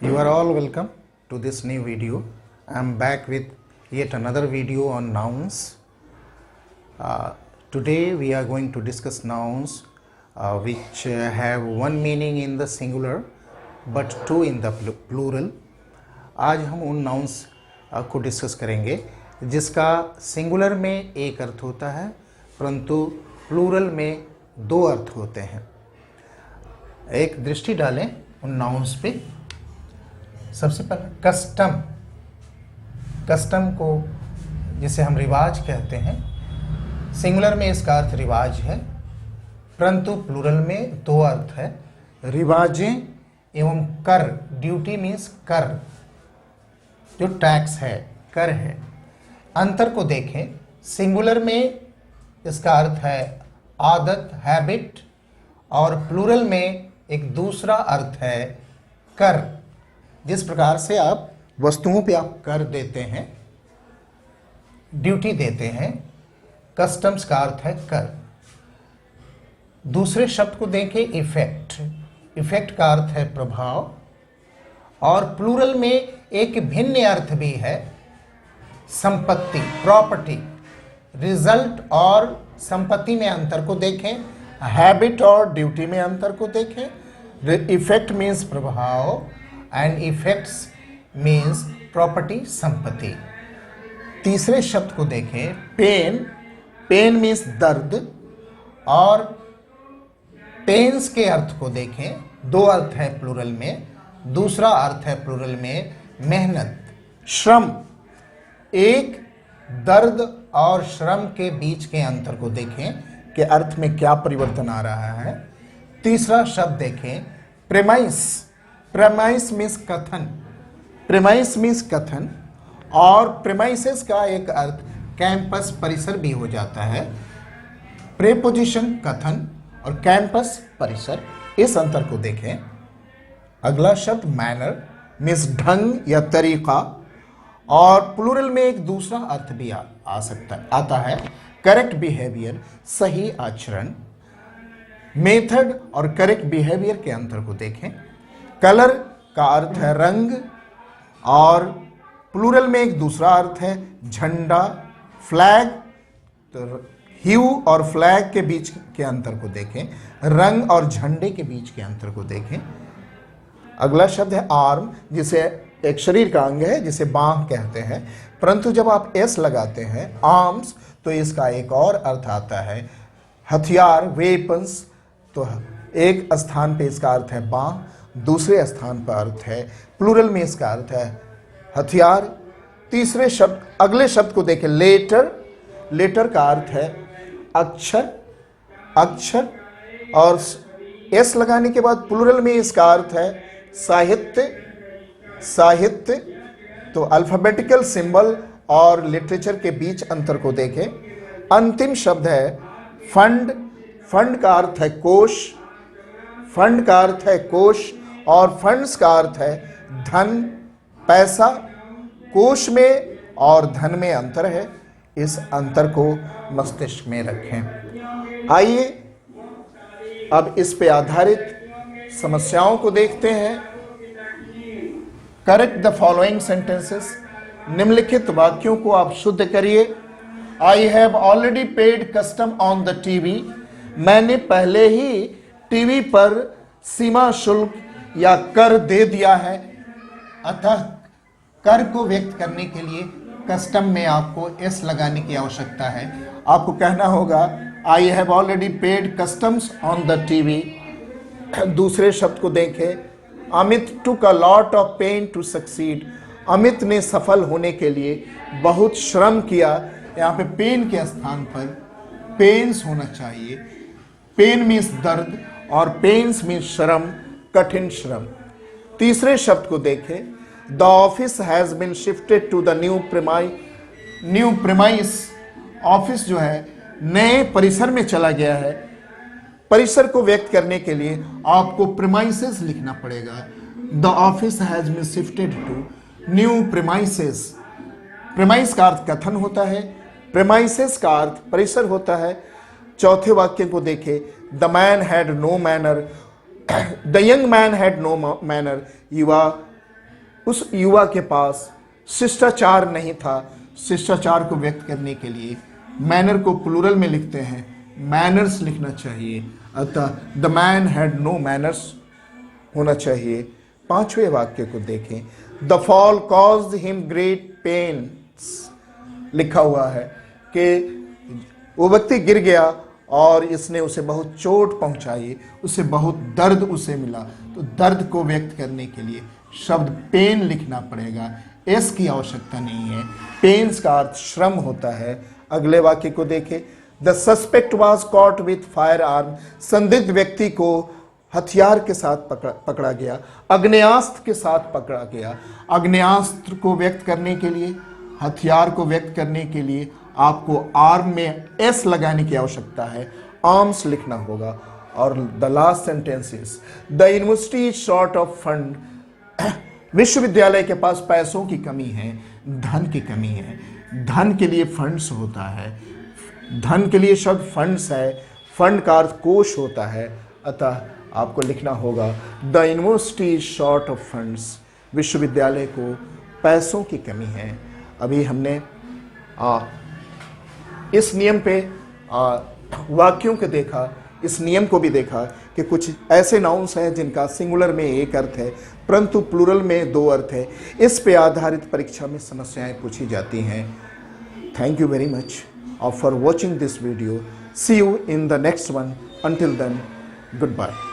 You are all welcome to this new video. I am back with yet another video on nouns. Today we are going to discuss nouns which have one meaning in the singular but two in the plural. आज हम उन nouns को discuss करेंगे जिसका singular में एक अर्थ होता है परंतु प्लूरल में दो अर्थ होते हैं। एक दृष्टि डालें उन नाउन्स पे। सबसे पहले कस्टम को जिसे हम रिवाज कहते हैं, सिंगुलर में इसका अर्थ रिवाज है परंतु प्लूरल में दो अर्थ है, रिवाजें एवं कर। ड्यूटी मीन्स कर, जो टैक्स है, कर है। अंतर को देखें, सिंगुलर में इसका अर्थ है आदत, हैबिट, और प्लूरल में एक दूसरा अर्थ है कर। जिस प्रकार से आप वस्तुओं पे आप कर देते हैं, ड्यूटी देते हैं, कस्टम्स का अर्थ है कर। दूसरे शब्द को देखें, इफेक्ट। इफेक्ट का अर्थ है प्रभाव, और प्लूरल में एक भिन्न अर्थ भी है संपत्ति, प्रॉपर्टी। रिजल्ट और संपत्ति में अंतर को देखें, हैबिट और ड्यूटी में अंतर को देखें। इफेक्ट मीन्स प्रभाव एंड इफेक्ट्स मीन्स प्रॉपर्टी, संपत्ति। तीसरे शब्द को देखें, पेन। पेन मीन्स दर्द, और पेन्स के अर्थ को देखें, दो अर्थ है प्लूरल में। दूसरा अर्थ है प्लूरल में मेहनत, श्रम। एक दर्द और श्रम के बीच के अंतर को देखें कि अर्थ में क्या परिवर्तन आ रहा है। तीसरा शब्द देखें, प्रेमाइस। प्रेमाइस मीन्स कथन, प्रेमाइस मीन्स कथन, और प्रेमाइसेस का एक अर्थ कैंपस, परिसर भी हो जाता है। प्रेपोजिशन कथन और कैंपस परिसर, इस अंतर को देखें। अगला शब्द मैनर मीन्स ढंग या तरीका, और प्लूरल में एक दूसरा अर्थ भी आता है करेक्ट बिहेवियर, सही आचरण। मेथड और करेक्ट बिहेवियर के अंतर को देखें। कलर का अर्थ है रंग, और प्लूरल में एक दूसरा अर्थ है झंडा, फ्लैग। तो ह्यू और फ्लैग के बीच के अंतर को देखें, रंग और झंडे के बीच के अंतर को देखें। अगला शब्द है आर्म, जिसे एक शरीर का अंग है जिसे बांह कहते हैं, परंतु जब आप एस लगाते हैं आर्म्स तो इसका एक और अर्थ आता है हथियार, वेपन्स। तो एक स्थान पे इसका अर्थ है बांह, दूसरे स्थान पर अर्थ है प्लूरल में इसका अर्थ है हथियार। तीसरे शब्द, अगले शब्द को देखें, लेटर। लेटर का अर्थ है अक्षर, अक्षर, और एस लगाने के बाद प्लूरल में इसका अर्थ है साहित्य, साहित्य। तो अल्फाबेटिकल सिंबल और लिटरेचर के बीच अंतर को देखें। अंतिम शब्द है फंड। फंड का अर्थ है कोष, फंड का अर्थ है कोष, और फंड्स का अर्थ है धन, पैसा। कोष में और धन में अंतर है, इस अंतर को मस्तिष्क में रखें। आइए अब इस पे आधारित समस्याओं को देखते हैं। Correct the following sentences. निम्नलिखित वाक्यों को आप शुद्ध करिए। आई have already paid custom on the TV. मैंने पहले ही टीवी पर सीमा शुल्क या कर दे दिया है। अतः कर को व्यक्त करने के लिए कस्टम में आपको एस लगाने की आवश्यकता है। आपको कहना होगा I have already paid customs on the TV. दूसरे शब्द को देखें, Amit took a lot of pain to succeed. Amit ने सफल होने के लिए बहुत श्रम किया। यहाँ पे पेन के स्थान पर पेन्स होना चाहिए। पेन मीन्स दर्द और पेन्स मीन्स श्रम, कठिन श्रम। तीसरे शब्द को देखें, the office has been shifted to the new premise. Office जो है नए परिसर में चला गया है। परिसर को व्यक्त करने के लिए आपको प्रेमाइसेस लिखना पड़ेगा। The office has been shifted to new premises. Premise का अर्थ कथन होता है, प्रेमाइसेस का अर्थ परिसर होता है। चौथे वाक्य को देखें, the man had no manner, the young man had no manner. युवा उस युवा के पास शिष्टाचार नहीं था। शिष्टाचार को व्यक्त करने के लिए मैनर को प्लूरल में लिखते हैं, मैनर्स लिखना चाहिए, अतः the man had no manners होना चाहिए। 5वें वाक्य को देखें, the fall caused him great pains, लिखा हुआ है कि वो व्यक्ति गिर गया और इसने उसे बहुत चोट पहुंचाई, उसे बहुत दर्द उसे मिला। तो दर्द को व्यक्त करने के लिए शब्द पेन लिखना पड़ेगा, एस की आवश्यकता नहीं है। पेन्स का अर्थ श्रम होता है। अगले वाक्य को देखें, the suspect was caught with fire arm, संदिग्ध व्यक्ति को हथियार के साथ पकड़ा गया, अग्नेयास्त्र के साथ पकड़ा गया। अग्नेयास्त्र को व्यक्त करने के लिए, हथियार को व्यक्त करने के लिए आपको आर्म में एस लगाने की आवश्यकता है, आर्म्स लिखना होगा। और the last sentence is the university is short of fund, विश्वविद्यालय के पास पैसों की कमी है, धन की कमी है। धन के लिए फंड्स होता है, धन के लिए शब्द फंड्स है, फंड का अर्थ कोष होता है, अतः आपको लिखना होगा the university is short of funds, विश्वविद्यालय को पैसों की कमी है। अभी हमने इस नियम पे वाक्यों को देखा, इस नियम को भी देखा कि कुछ ऐसे नाउन्स हैं जिनका सिंगुलर में एक अर्थ है परंतु प्लूरल में 2 अर्थ है। इस पे आधारित परीक्षा में समस्याएं पूछी जाती हैं। Thank you very much for watching this video. See you in the next one. Until then, good bye.